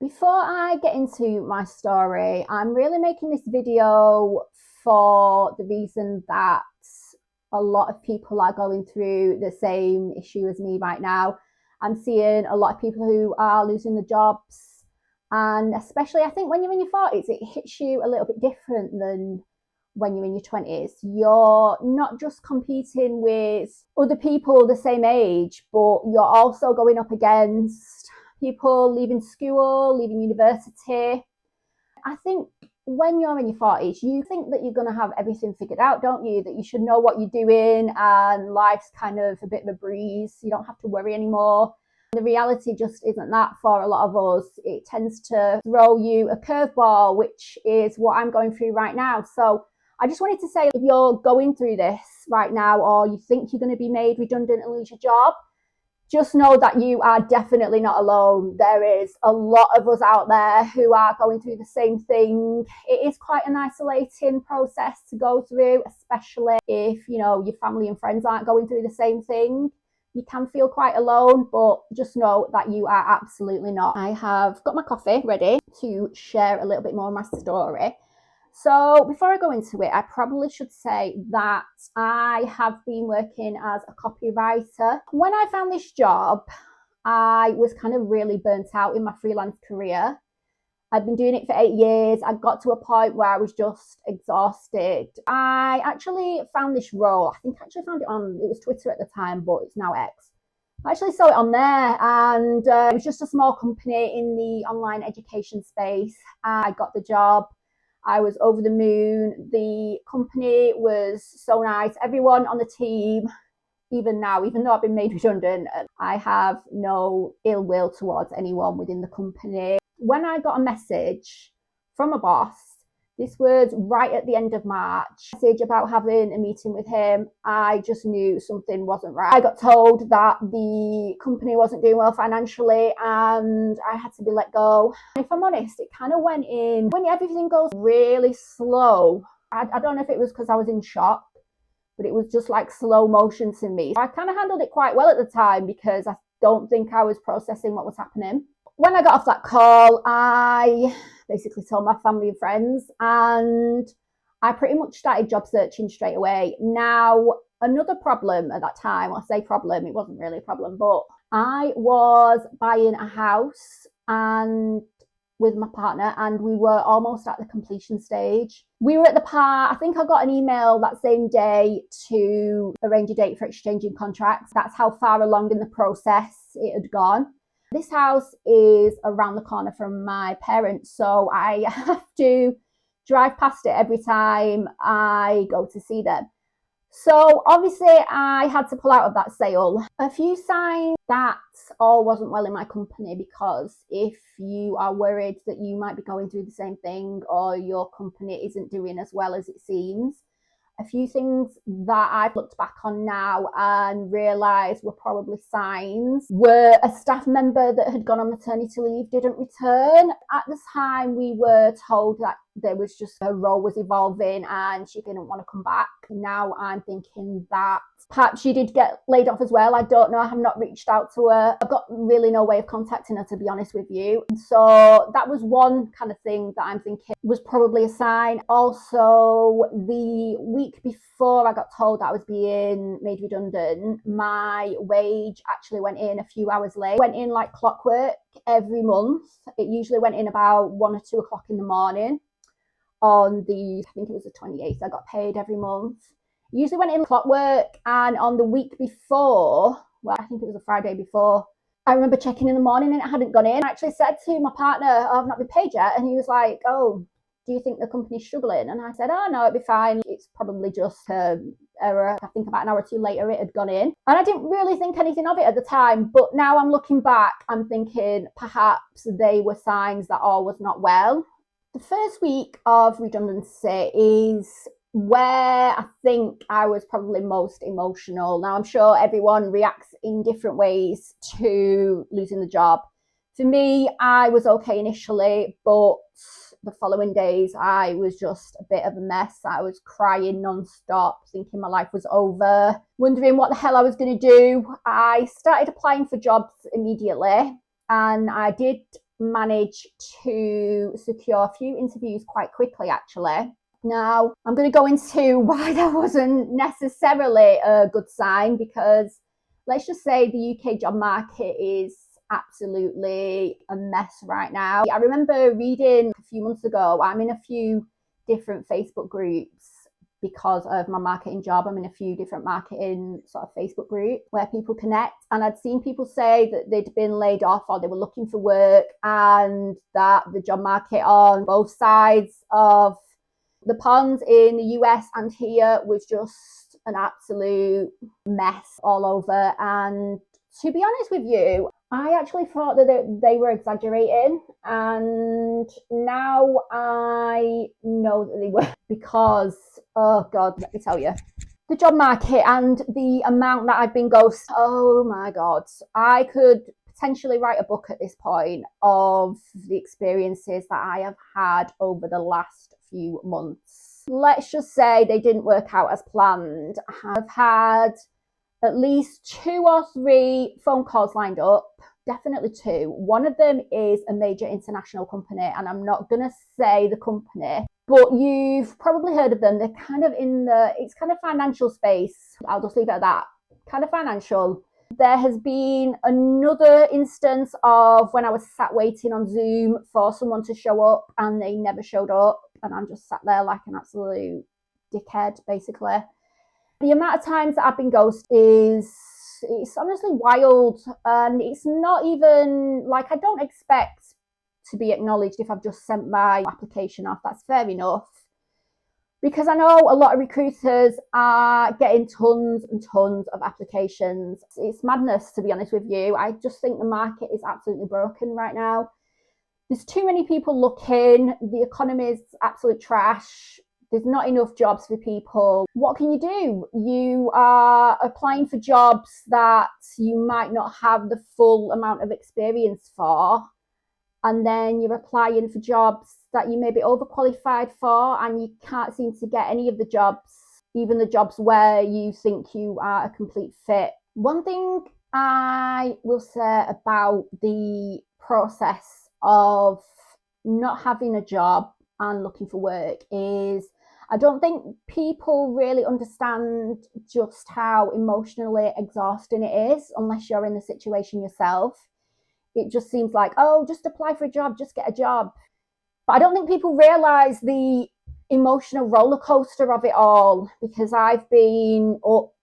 Before I get into my story, I'm really making this video for the reason that a lot of people are going through the same issue as me right now. I'm seeing a lot of people who are losing their jobs, and especially I think when you're in your 40s, it hits you a little bit different than when you're in your 20s. You're not just competing with other people the same age, but you're also going up against people leaving school, leaving university. I think when you're in your 40s, you think that you're going to have everything figured out, don't you? That you should know what you're doing and life's kind of a bit of a breeze. You don't have to worry anymore. The reality just isn't that for a lot of us. It tends to throw you a curveball, which is what I'm going through right now. So I just wanted to say, if you're going through this right now, or you think you're going to be made redundant and lose your job, just know that you are definitely not alone. There is a lot of us out there who are going through the same thing. It is quite an isolating process to go through, especially if, your family and friends aren't going through the same thing. You can feel quite alone, but just know that you are absolutely not. I have got my coffee ready to share a little bit more of my story. So before I go into it, I probably should say that I have been working as a copywriter. When I found this job, I was kind of really burnt out in my freelance career. I'd been doing it for 8 years. I got to a point where I was just exhausted. I actually found this role. I think I actually found it it was Twitter at the time, but it's now X. I actually saw it on there, and it was just a small company in the online education space. I got the job. I was over the moon. The company was so nice. Everyone on the team, even now, even though I've been made redundant, I have no ill will towards anyone within the company. When I got a message from a boss, this was right at the end of March, message about having a meeting with him, I just knew something wasn't right. I got told that the company wasn't doing well financially and I had to be let go. And if I'm honest, it kind of went in, when everything goes really slow, I don't know if it was because I was in shock, but it was just like slow motion to me. I kind of handled it quite well at the time because I don't think I was processing what was happening. When I got off that call, I basically told my family and friends, and I pretty much started job searching straight away. Now, another problem at that time, I say problem, it wasn't really a problem, but I was buying a house and with my partner, and we were almost at the completion stage. We were at the part, I think I got an email that same day to arrange a date for exchanging contracts. That's how far along in the process it had gone. This house is around the corner from my parents, so I have to drive past it every time I go to see them. So obviously I had to pull out of that sale. A few signs that all wasn't well in my company, because if you are worried that you might be going through the same thing or your company isn't doing as well as it seems, a few things that I've looked back on now and realised were probably signs were a staff member that had gone on maternity leave didn't return. At the time, we were told that there was just her role was evolving and she didn't want to come back. Now I'm thinking that perhaps she did get laid off as well. I don't know. I have not reached out to her. I've got really no way of contacting her, to be honest with you. And so that was one kind of thing that I'm thinking was probably a sign. Also, the week before I got told that I was being made redundant, my wage actually went in a few hours late. Went in like clockwork every month. It usually went in about 1 or 2 o'clock in the morning. On the, I think it was the 28th, I got paid every month. It usually went in clockwork, and on the week before, well, I think it was the Friday before, I remember checking in the morning and it hadn't gone in. I actually said to my partner, oh, I've not been paid yet. And he was like, oh, do you think the company's struggling? And I said, oh, no, it'll be fine. It's probably just an error. I think about an hour or two later, it had gone in. And I didn't really think anything of it at the time. But now I'm looking back, I'm thinking perhaps they were signs that all was not well. The first week of redundancy is where I think I was probably most emotional. Now, I'm sure everyone reacts in different ways to losing the job. For me, I was okay initially, but the following days, I was just a bit of a mess. I was crying non-stop, thinking my life was over, wondering what the hell I was going to do. I started applying for jobs immediately, and I did manage to secure a few interviews quite quickly, actually. Now, I'm going to go into why that wasn't necessarily a good sign, because let's just say the UK job market is absolutely a mess right now. I remember reading a few months ago, I'm in a few different Facebook groups because of my marketing job. I'm in a few different marketing sort of Facebook groups where people connect, and I'd seen people say that they'd been laid off or they were looking for work, and that the job market on both sides of the pond in the US and here was just an absolute mess all over. And to be honest with you, I actually thought that they were exaggerating, and now I know that they were, because, oh God, let me tell you, the job market and the amount that I've been ghosted, oh my God, I could potentially write a book at this point of the experiences that I have had over the last few months. Let's just say they didn't work out as planned. I've had at least 2 or 3 phone calls lined up, definitely 2. One of them is a major international company, and I'm not going to say the company, but you've probably heard of them. They're kind of in it's kind of financial space. I'll just leave it at that, kind of financial. There has been another instance of when I was sat waiting on Zoom for someone to show up and they never showed up, and I'm just sat there like an absolute dickhead, basically. The amount of times that I've been ghosted it's honestly wild, and it's not even like, I don't expect to be acknowledged if I've just sent my application off. That's fair enough, because I know a lot of recruiters are getting tons and tons of applications. It's madness, to be honest with you. I just think the market is absolutely broken right now. There's too many people looking. The economy is absolute trash. There's not enough jobs for people. What can you do? You are applying for jobs that you might not have the full amount of experience for, and then you're applying for jobs that you may be overqualified for, and you can't seem to get any of the jobs, even the jobs where you think you are a complete fit. One thing I will say about the process of not having a job and looking for work is, I don't think people really understand just how emotionally exhausting it is unless you're in the situation yourself. It just seems like, oh, just apply for a job, just get a job. But I don't think people realise the emotional roller coaster of it all, because I've been up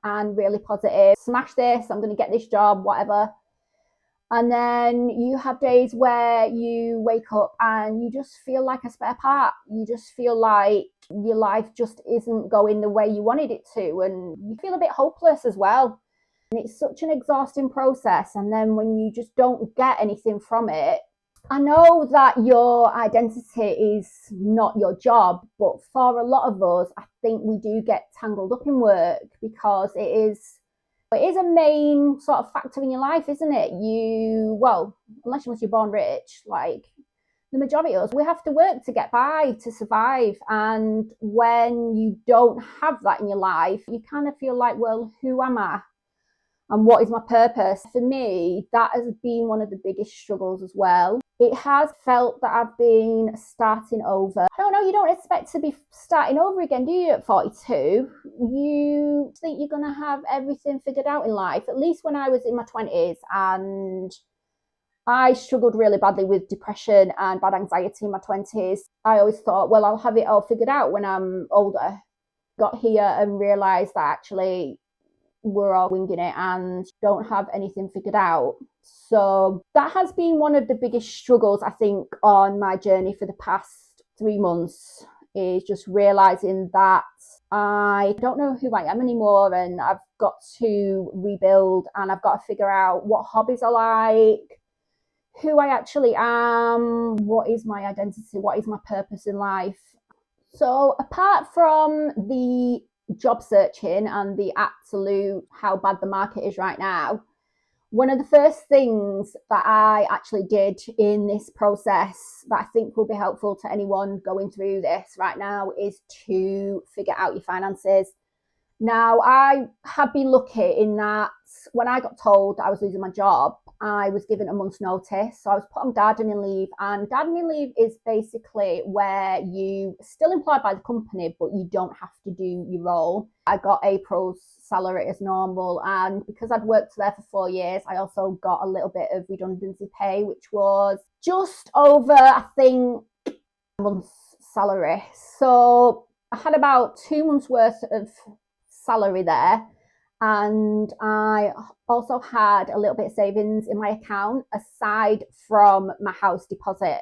and really positive, smash this, I'm going to get this job, whatever. And then you have days where you wake up and you just feel like a spare part. You just feel like your life just isn't going the way you wanted it to, and you feel a bit hopeless as well. And it's such an exhausting process. And then when you just don't get anything from it, I know that your identity is not your job, but for a lot of us, I think we do get tangled up in work because it is a main sort of factor in your life, isn't it? Well, unless you're born rich, like the majority of us, we have to work to get by, to survive. And when you don't have that in your life, you kind of feel like, well, who am I? And what is my purpose? For me, that has been one of the biggest struggles as well. It has felt that I've been starting over. I don't know, you don't expect to be starting over again, do you, at 42? You think you're going to have everything figured out in life. At least when I was in my 20s, and I struggled really badly with depression and bad anxiety in my 20s. I always thought, well, I'll have it all figured out when I'm older. Got here and realised that actually we're all winging it and don't have anything figured out. So that has been one of the biggest struggles, I think, on my journey for the past 3 months, is just realizing that I don't know who I am anymore, and I've got to rebuild, and I've got to figure out what hobbies I like, who I actually am, what is my identity, what is my purpose in life. So apart from the job searching and the absolute how bad the market is right now, one of the first things that I actually did in this process that I think will be helpful to anyone going through this right now is to figure out your finances. Now, I have been lucky in that when I got told that I was losing my job, I was given a month's notice. So I was put on gardening leave, and gardening leave is basically where you are still employed by the company, but you don't have to do your role. I got April's salary as normal, and because I'd worked there for 4 years, I also got a little bit of redundancy pay, which was just over, I think, a month's salary. So I had about 2 months worth of salary there, and I also had a little bit of savings in my account aside from my house deposit.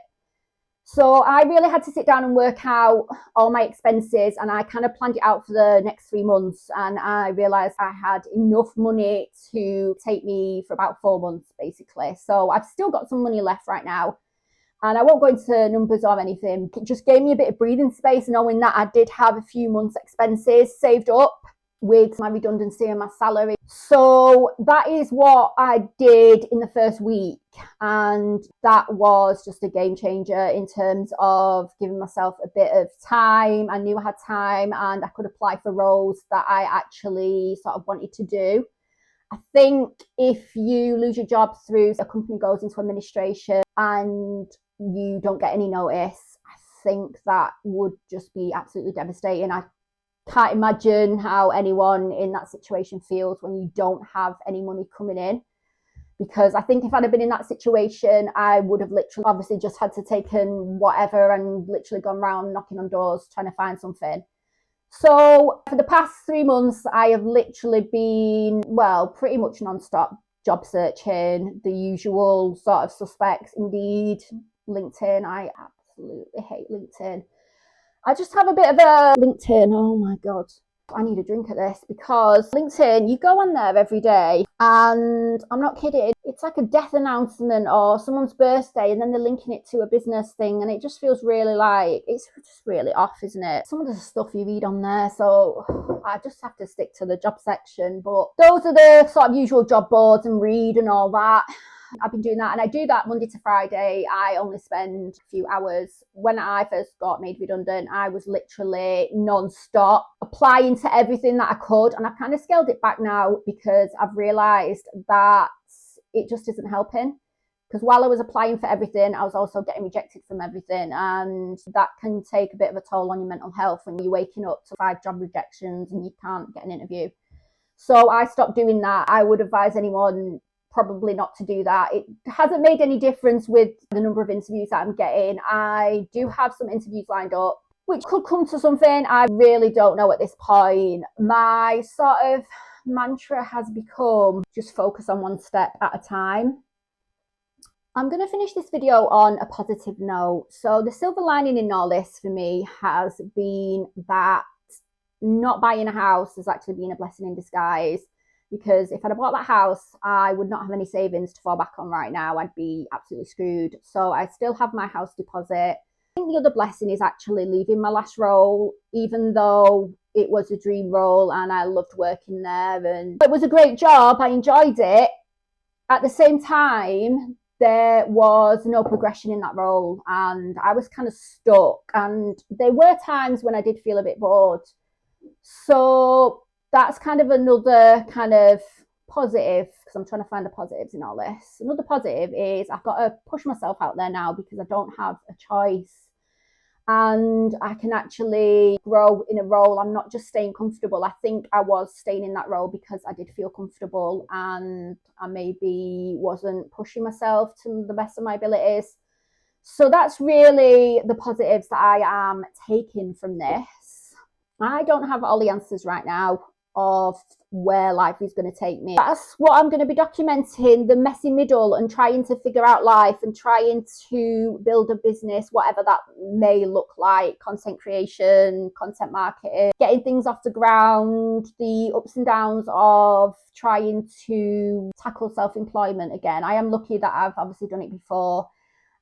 So I really had to sit down and work out all my expenses, and I kind of planned it out for the next 3 months, and I realized I had enough money to take me for about 4 months basically. So I've still got some money left right now, and I won't go into numbers or anything. It just gave me a bit of breathing space knowing that I did have a few months expenses saved up with my redundancy and my salary. So that is what I did in the first week, and that was just a game changer in terms of giving myself a bit of time. I knew I had time and I could apply for roles that I actually sort of wanted to do. I think if you lose your job through a company goes into administration and you don't get any notice, I think that would just be absolutely devastating. I can't imagine how anyone in that situation feels when you don't have any money coming in, because I think if I'd have been in that situation, I would have literally obviously just had to taken whatever and literally gone around knocking on doors trying to find something. So for the past 3 months, I have literally been, well, pretty much non-stop job searching, the usual sort of suspects, Indeed, LinkedIn. I absolutely hate LinkedIn. I just have a bit of a LinkedIn. Oh my God. I need a drink at this, because LinkedIn, you go on there every day, and I'm not kidding, it's like a death announcement or someone's birthday, and then they're linking it to a business thing, and it just feels really like, it's just really off, isn't it? Some of the stuff you read on there, so I just have to stick to the job section. But those are the sort of usual job boards and Read and all that. I've been doing that, and I do that Monday to Friday. I only spend a few hours. When I first got made redundant, I was literally non-stop applying to everything that I could, and I've kind of scaled it back now because I've realised that it just isn't helping. Because while I was applying for everything, I was also getting rejected from everything, and that can take a bit of a toll on your mental health when you're waking up to 5 job rejections and you can't get an interview. So I stopped doing that. I would advise anyone probably not to do that. It hasn't made any difference with the number of interviews that I'm getting. I do have some interviews lined up, which could come to something. I really don't know at this point. My sort of mantra has become just focus on one step at a time. I'm going to finish this video on a positive note. So the silver lining in all this for me has been that not buying a house has actually been a blessing in disguise. Because if I'd have bought that house, I would not have any savings to fall back on right now. I'd be absolutely screwed. So I still have my house deposit. I think the other blessing is actually leaving my last role, even though it was a dream role and I loved working there and it was a great job. I enjoyed it. At the same time, there was no progression in that role, and I was kind of stuck. And there were times when I did feel a bit bored. So that's kind of another kind of positive, because I'm trying to find the positives in all this. Another positive is I've got to push myself out there now because I don't have a choice, and I can actually grow in a role. I'm not just staying comfortable. I think I was staying in that role because I did feel comfortable and I maybe wasn't pushing myself to the best of my abilities. So that's really the positives that I am taking from this. I don't have all the answers right now of where life is going to take me. That's what I'm going to be documenting, the messy middle, and trying to figure out life and trying to build a business, whatever that may look like, content creation, content marketing, getting things off the ground, the ups and downs of trying to tackle self-employment again. I am lucky that I've obviously done it before.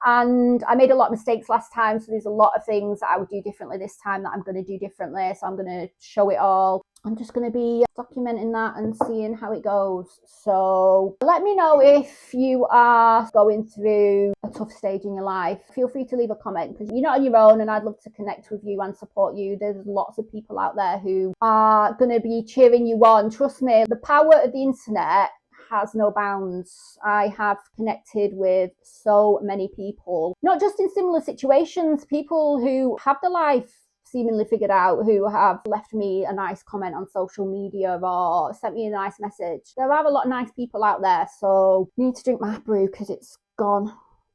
And I made a lot of mistakes last time, so there's a lot of things that I would do differently this time that I'm going to do differently. So I'm going to show it all. I'm just going to be documenting that and seeing how it goes. So let me know if you are going through a tough stage in your life. Feel free to leave a comment, because you're not on your own, and I'd love to connect with you and support you. There's lots of people out there who are going to be cheering you on. Trust me, the power of the internet has no bounds. I have connected with so many people, not just in similar situations, people who have their life seemingly figured out, who have left me a nice comment on social media or sent me a nice message. There are a lot of nice people out there, so I need to drink my brew because it's gone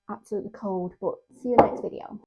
absolutely cold. But see you next video.